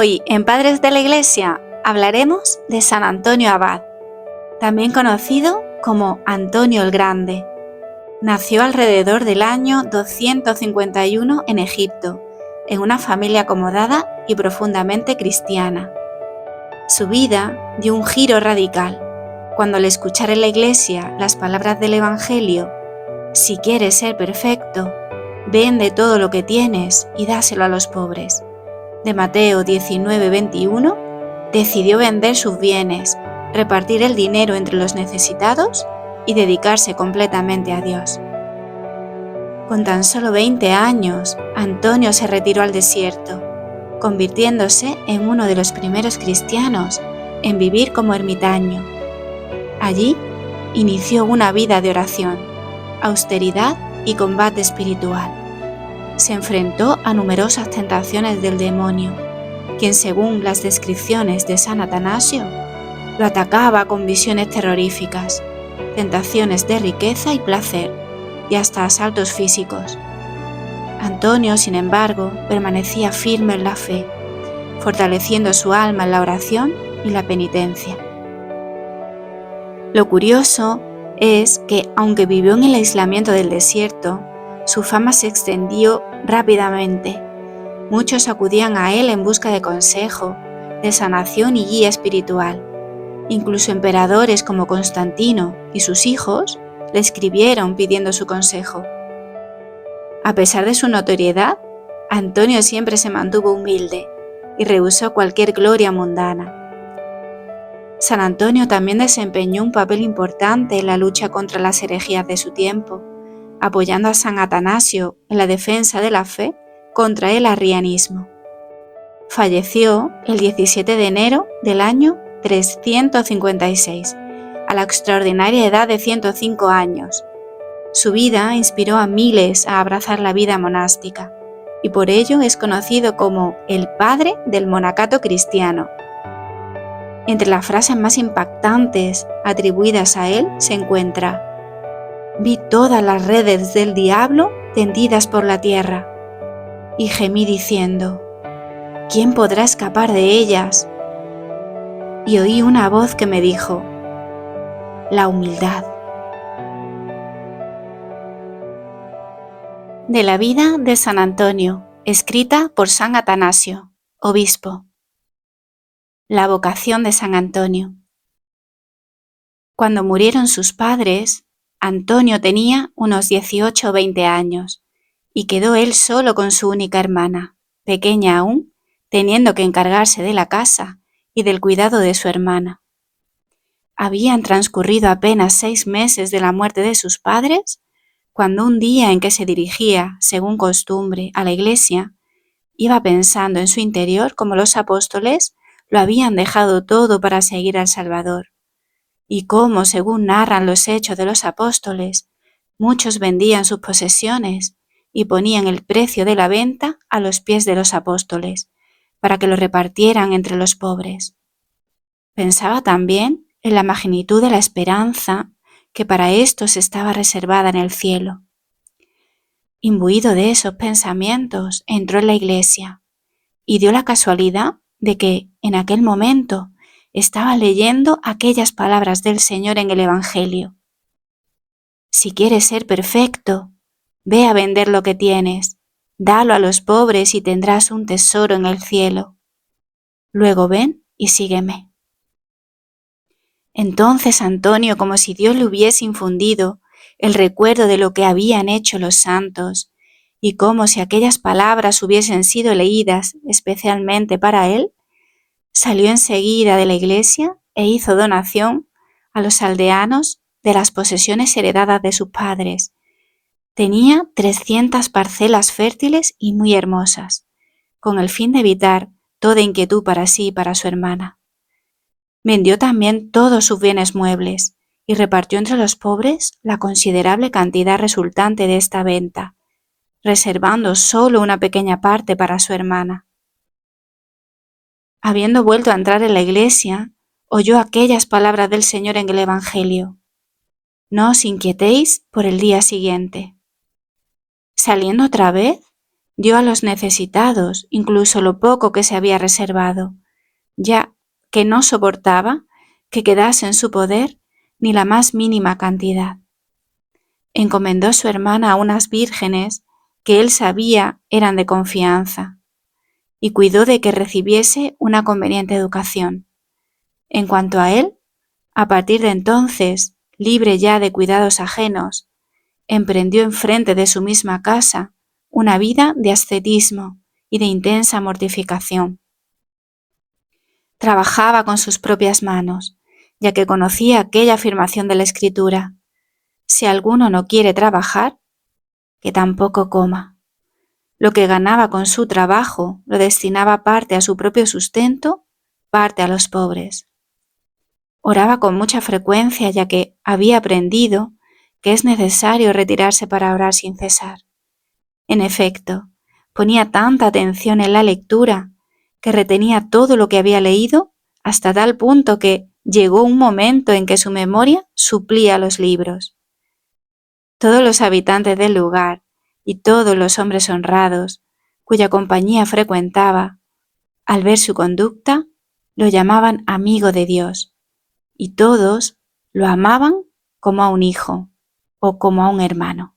Hoy, en Padres de la Iglesia, hablaremos de San Antonio Abad, también conocido como Antonio el Grande. Nació alrededor del año 251 en Egipto, en una familia acomodada y profundamente cristiana. Su vida dio un giro radical cuando al escuchar en la Iglesia las palabras del Evangelio: si quieres ser perfecto, vende todo lo que tienes y dáselo a los pobres, de Mateo 19:21, decidió vender sus bienes, repartir el dinero entre los necesitados y dedicarse completamente a Dios. Con tan solo 20 años, Antonio se retiró al desierto, convirtiéndose en uno de los primeros cristianos en vivir como ermitaño. Allí inició una vida de oración, austeridad y combate espiritual. Se enfrentó a numerosas tentaciones del demonio, quien, según las descripciones de San Atanasio, lo atacaba con visiones terroríficas, tentaciones de riqueza y placer, y hasta asaltos físicos. Antonio, sin embargo, permanecía firme en la fe, fortaleciendo su alma en la oración y la penitencia. Lo curioso es que, aunque vivió en el aislamiento del desierto, su fama se extendió rápidamente. Muchos acudían a él en busca de consejo, de sanación y guía espiritual. Incluso emperadores como Constantino y sus hijos le escribieron pidiendo su consejo. A pesar de su notoriedad, Antonio siempre se mantuvo humilde y rehusó cualquier gloria mundana. San Antonio también desempeñó un papel importante en la lucha contra las herejías de su tiempo, apoyando a San Atanasio en la defensa de la fe contra el arrianismo. Falleció el 17 de enero del año 356, a la extraordinaria edad de 105 años. Su vida inspiró a miles a abrazar la vida monástica, y por ello es conocido como el padre del monacato cristiano. Entre las frases más impactantes atribuidas a él se encuentra: vi todas las redes del diablo tendidas por la tierra, y gemí diciendo: ¿quién podrá escapar de ellas? Y oí una voz que me dijo: la humildad. De la vida de San Antonio, escrita por San Atanasio, obispo. La vocación de San Antonio. Cuando murieron sus padres, Antonio tenía unos 18 o 20 años, y quedó él solo con su única hermana, pequeña aún, teniendo que encargarse de la casa y del cuidado de su hermana. Habían transcurrido apenas 6 meses de la muerte de sus padres, cuando un día en que se dirigía, según costumbre, a la iglesia, iba pensando en su interior cómo los apóstoles lo habían dejado todo para seguir al Salvador, y cómo, según narran los hechos de los apóstoles, muchos vendían sus posesiones y ponían el precio de la venta a los pies de los apóstoles, para que lo repartieran entre los pobres. Pensaba también en la magnitud de la esperanza que para estos estaba reservada en el cielo. Imbuido de esos pensamientos, entró en la iglesia y dio la casualidad de que, en aquel momento, estaba leyendo aquellas palabras del Señor en el Evangelio: si quieres ser perfecto, ve a vender lo que tienes, dalo a los pobres y tendrás un tesoro en el cielo. Luego ven y sígueme. Entonces Antonio, como si Dios le hubiese infundido el recuerdo de lo que habían hecho los santos, y como si aquellas palabras hubiesen sido leídas especialmente para él, salió enseguida de la iglesia e hizo donación a los aldeanos de las posesiones heredadas de sus padres. Tenía 300 parcelas fértiles y muy hermosas, con el fin de evitar toda inquietud para sí y para su hermana. Vendió también todos sus bienes muebles y repartió entre los pobres la considerable cantidad resultante de esta venta, reservando solo una pequeña parte para su hermana. Habiendo vuelto a entrar en la iglesia, oyó aquellas palabras del Señor en el Evangelio: no os inquietéis por el día siguiente. Saliendo otra vez, dio a los necesitados incluso lo poco que se había reservado, ya que no soportaba que quedase en su poder ni la más mínima cantidad. Encomendó su hermana a unas vírgenes que él sabía eran de confianza, y cuidó de que recibiese una conveniente educación. En cuanto a él, a partir de entonces, libre ya de cuidados ajenos, emprendió enfrente de su misma casa una vida de ascetismo y de intensa mortificación. Trabajaba con sus propias manos, ya que conocía aquella afirmación de la Escritura: si alguno no quiere trabajar, que tampoco coma. Lo que ganaba con su trabajo lo destinaba parte a su propio sustento, parte a los pobres. Oraba con mucha frecuencia, ya que había aprendido que es necesario retirarse para orar sin cesar. En efecto, ponía tanta atención en la lectura que retenía todo lo que había leído hasta tal punto que llegó un momento en que su memoria suplía los libros. Todos los habitantes del lugar y todos los hombres honrados, cuya compañía frecuentaba, al ver su conducta, lo llamaban amigo de Dios, y todos lo amaban como a un hijo o como a un hermano.